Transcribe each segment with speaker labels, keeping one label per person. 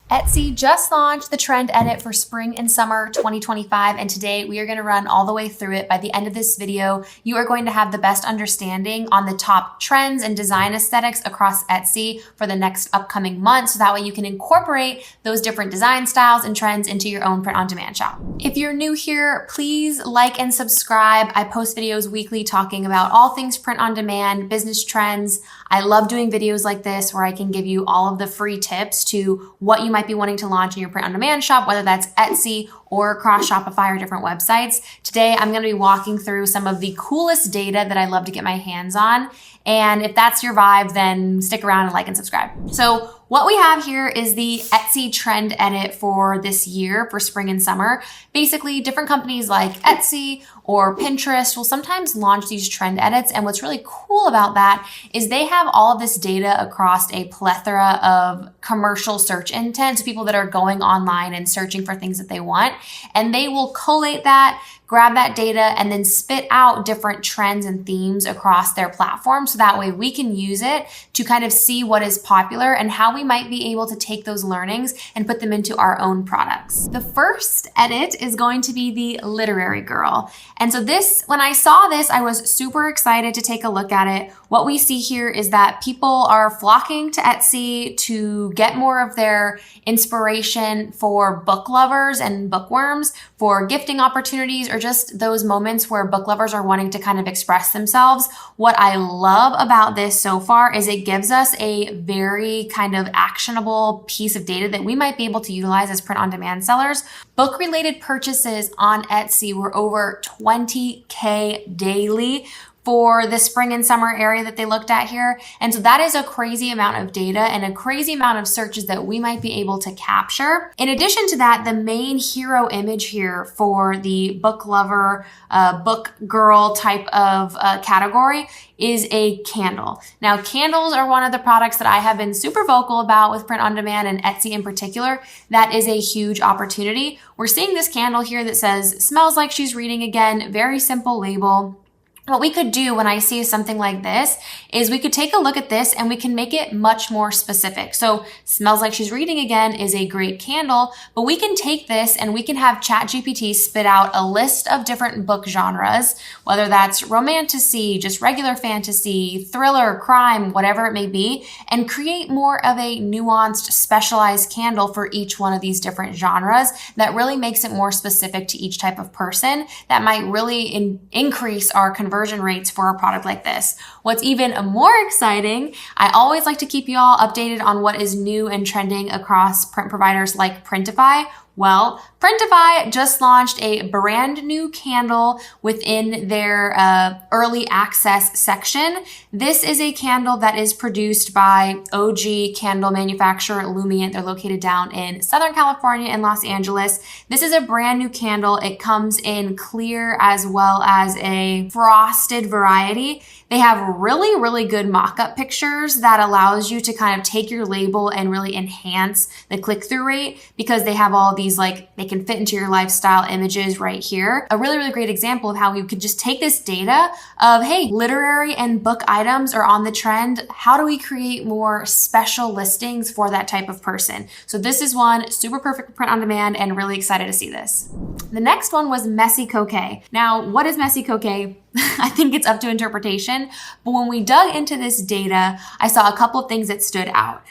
Speaker 1: Etsy just launched the trend edit for spring and summer 2025, and today we are going to run all the way through it. By the end of this video, you are going to have the best understanding on the top trends and design aesthetics across Etsy for the next upcoming month, so that way you can incorporate those different design styles and trends into your own print-on-demand shop. If you're new here, please like and subscribe. I post videos weekly talking about all things print-on-demand, business trends. I love doing videos like this where I can give you all of the free tips to what you might be wanting to launch in your print-on-demand shop, whether that's Etsy or across Shopify or different websites. Today, I'm going to be walking through some of the coolest data that I love to get my hands on. And if that's your vibe, then stick around and like and subscribe. So what we have here is the Etsy trend edit for this year for spring and summer. Basically, different companies like Etsy or Pinterest will sometimes launch these trend edits. And what's really cool about that is they have all of this data across a plethora of commercial search intent, so people that are going online and searching for things that they want. And they will collate that, grab that data, and then spit out different trends and themes across their platform. So that way we can use it to kind of see what is popular and how we might be able to take those learnings and put them into our own products. The first edit is going to be the literary girl. And so this, when I saw this, I was super excited to take a look at it. What we see here is that people are flocking to Etsy to get more of their inspiration for book lovers and bookworms, for gifting opportunities, or just those moments where book lovers are wanting to kind of express themselves. What I love about this so far is it gives us a very kind of actionable piece of data that we might be able to utilize as print-on-demand sellers. Book-related purchases on Etsy were over 20K daily for the spring and summer area that they looked at here. And so that is a crazy amount of data and a crazy amount of searches that we might be able to capture. In addition to that, the main hero image here for the book lover, book girl type of category is a candle. Now, candles are one of the products that I have been super vocal about with print on demand and Etsy in particular. That is a huge opportunity. We're seeing this candle here that says, "Smells like she's reading again," very simple label. What we could do when I see something like this is we could take a look at this and we can make it much more specific. So "Smells like she's reading again" is a great candle, but we can take this and we can have ChatGPT spit out a list of different book genres, whether that's romantasy, just regular fantasy, thriller, crime, whatever it may be, and create more of a nuanced, specialized candle for each one of these different genres that really makes it more specific to each type of person. That might really increase our conversion rates for a product like this. What's even more exciting, I always like to keep you all updated on what is new and trending across print providers like Printify. Well, Printify just launched a brand new candle within their early access section. This is a candle that is produced by OG candle manufacturer Lumiant. They're located down in Southern California and Los Angeles. This is a brand new candle. It comes in clear as well as a frosted variety. They have really, really good mock-up pictures that allows you to kind of take your label and really enhance the click-through rate, because they have all these, like, they can fit into your lifestyle images right here. A really, really great example of how we could just take this data of, hey, literary and book items are on the trend. How do we create more special listings for that type of person? So this is one super perfect for print on demand, and really excited to see this. The next one was Messy Coquet. Now, what is Messy Coquet? I think it's up to interpretation, but when we dug into this data, I saw a couple of things that stood out.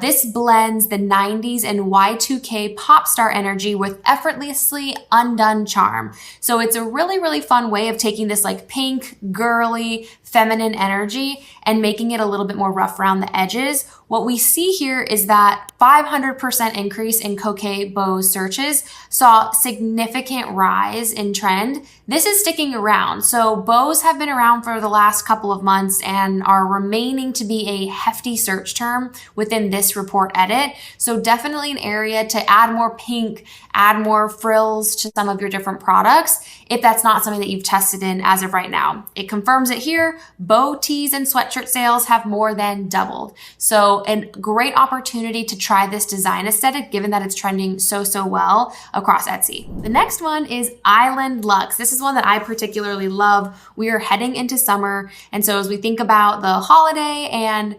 Speaker 1: This blends the 90s and Y2K pop star energy with effortlessly undone charm. So it's a really, really fun way of taking this like pink, girly, feminine energy and making it a little bit more rough around the edges. What we see here is that 500% increase in coquet bows searches saw significant rise in trend. This is sticking around. So bows have been around for the last couple of months and are remaining to be a hefty search term within this report edit. So definitely an area to add more pink, add more frills to some of your different products if that's not something that you've tested in as of right now. It confirms it here. Bow tees and sweatshirt sales have more than doubled. So a great opportunity to try this design aesthetic, given that it's trending so well across Etsy. The next one is Island Luxe. This is one that I particularly love. We are heading into summer, and so as we think about the holiday and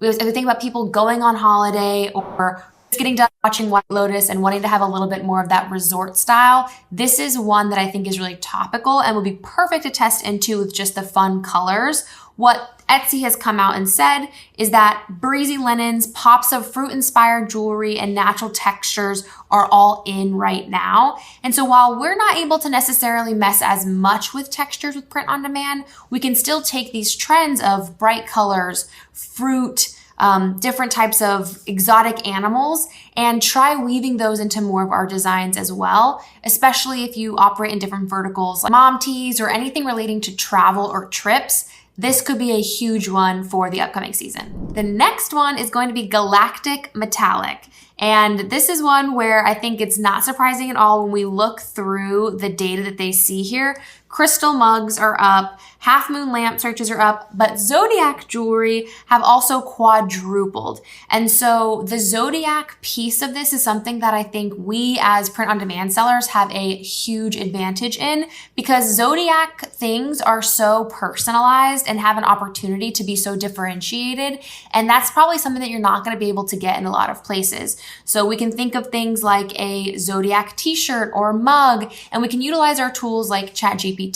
Speaker 1: as we think about people going on holiday or getting done watching White Lotus and wanting to have a little bit more of that resort style, this is one that I think is really topical and would be perfect to test into with just the fun colors. What Etsy has come out and said is that breezy linens, pops of fruit-inspired jewelry, and natural textures are all in right now. And so while we're not able to necessarily mess as much with textures with print on demand, we can still take these trends of bright colors, fruit, different types of exotic animals, and try weaving those into more of our designs as well, especially if you operate in different verticals like mom tees or anything relating to travel or trips. This could be a huge one for the upcoming season. The next one is going to be Galactic Metallic. And this is one where I think it's not surprising at all when we look through the data that they see here. Crystal mugs are up, half moon lamp searches are up, but Zodiac jewelry have also quadrupled. And so the Zodiac piece of this is something that I think we as print on demand sellers have a huge advantage in, because Zodiac things are so personalized and have an opportunity to be so differentiated. And that's probably something that you're not going to be able to get in a lot of places. So we can think of things like a Zodiac t-shirt or mug, and we can utilize our tools like ChatGPT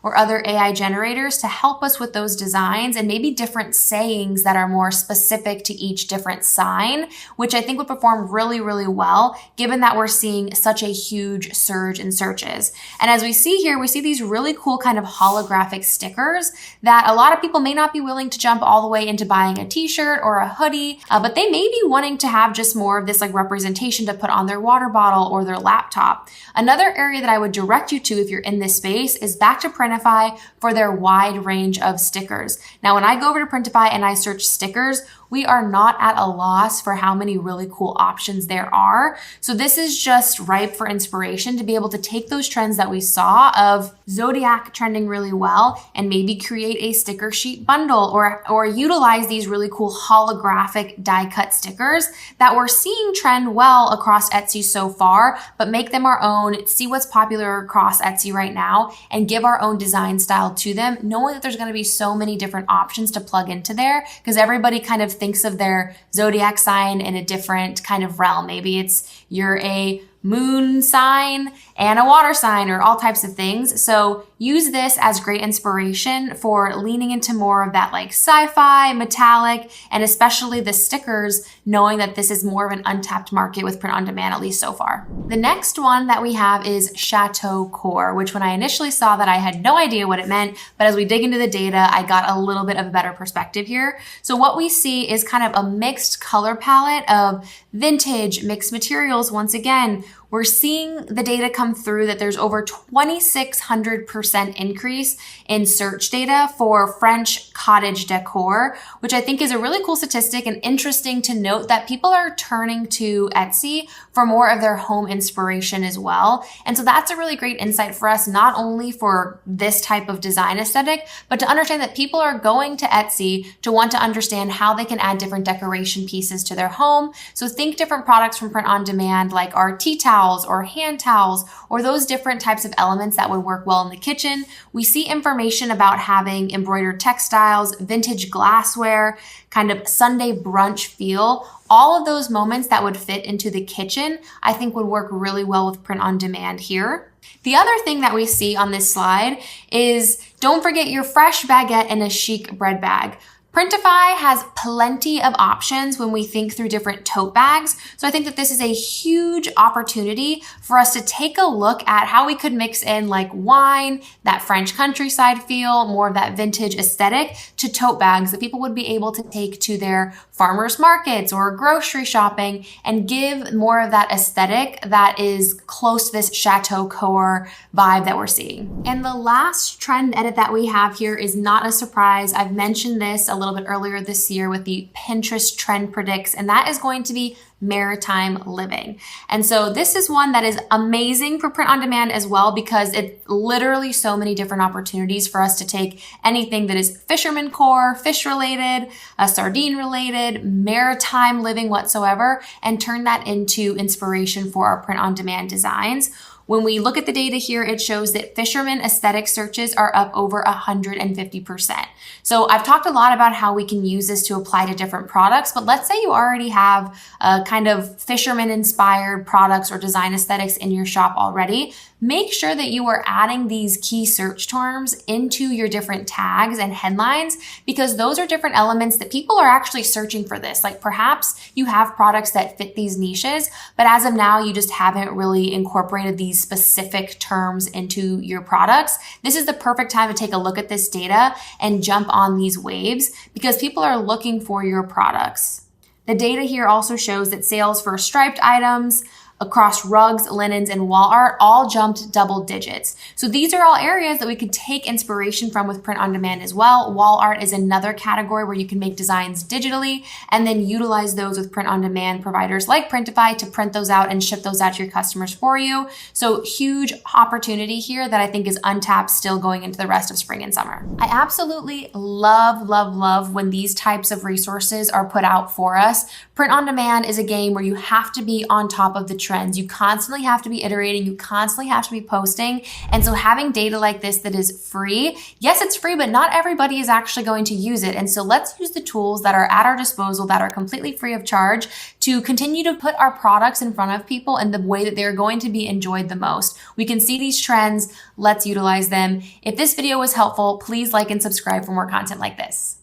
Speaker 1: or other AI generators to help us with those designs and maybe different sayings that are more specific to each different sign, which I think would perform really, really well, given that we're seeing such a huge surge in searches. And as we see here, we see these really cool kind of holographic stickers that a lot of people may not be willing to jump all the way into buying a t-shirt or a hoodie, but they may be wanting to have just more of this like representation to put on their water bottle or their laptop. Another area that I would direct you to if you're in this space is back to Printify for their wide range of stickers. Now, when I go over to Printify and I search stickers, we are not at a loss for how many really cool options there are. So this is just ripe for inspiration to be able to take those trends that we saw of Zodiac trending really well and maybe create a sticker sheet bundle or utilize these really cool holographic die cut stickers that we're seeing trend well across Etsy so far, but make them our own, see what's popular across Etsy right now, and give our own design style to them, knowing that there's going to be so many different options to plug into there, because everybody kind of thinks of their zodiac sign in a different kind of realm. Maybe it's you're a moon sign and a water sign or all types of things. So use this as great inspiration for leaning into more of that like sci-fi, metallic, and especially the stickers, knowing that this is more of an untapped market with print on demand, at least so far. The next one that we have is Chateau Core, which when I initially saw that I had no idea what it meant, but as we dig into the data, I got a little bit of a better perspective here. So what we see is kind of a mixed color palette of vintage, mixed materials. Once again, we're seeing the data come through that there's over 2,600% increase in search data for French cottage decor, which I think is a really cool statistic and interesting to note that people are turning to Etsy for more of their home inspiration as well. And so that's a really great insight for us, not only for this type of design aesthetic, but to understand that people are going to Etsy to want to understand how they can add different decoration pieces to their home. So think different products from print on demand, like our tea towels or hand towels, or those different types of elements that would work well in the kitchen. We see information about having embroidered textiles, vintage glassware, kind of Sunday brunch feel. All of those moments that would fit into the kitchen, I think would work really well with print on demand here. The other thing that we see on this slide is don't forget your fresh baguette and a chic bread bag. Printify has plenty of options when we think through different tote bags. So I think that this is a huge opportunity for us to take a look at how we could mix in like wine, that French countryside feel, more of that vintage aesthetic to tote bags that people would be able to take to their farmers markets or grocery shopping and give more of that aesthetic that is close to this Chateau Core vibe that we're seeing. And the last trend edit that we have here is not a surprise. I've mentioned this a little bit earlier this year with the Pinterest trend predicts, and that is going to be Maritime Living. And so this is one that is amazing for print on demand as well, because it's literally so many different opportunities for us to take anything that is fisherman core, fish related, sardine related, maritime living whatsoever, and turn that into inspiration for our print on demand designs. When we look at the data here, it shows that fisherman aesthetic searches are up over 150%. So I've talked a lot about how we can use this to apply to different products, but let's say you already have a kind of fisherman inspired products or design aesthetics in your shop already. Make sure that you are adding these key search terms into your different tags and headlines, because those are different elements that people are actually searching for this. Like perhaps you have products that fit these niches, but as of now, you just haven't really incorporated these specific terms into your products. This is the perfect time to take a look at this data and jump on these waves, because people are looking for your products. The data here also shows that sales for striped items across rugs, linens, and wall art all jumped double digits. So these are all areas that we could take inspiration from with print on demand as well. Wall art is another category where you can make designs digitally and then utilize those with print on demand providers like Printify to print those out and ship those out to your customers for you. So huge opportunity here that I think is untapped still going into the rest of spring and summer. I absolutely love when these types of resources are put out for us. Print on demand is a game where you have to be on top of the trends. You constantly have to be iterating. You constantly have to be posting. And so having data like this that is free, yes, it's free, but not everybody is actually going to use it. And so let's use the tools that are at our disposal that are completely free of charge to continue to put our products in front of people in the way that they're going to be enjoyed the most. We can see these trends. Let's utilize them. If this video was helpful, please like and subscribe for more content like this.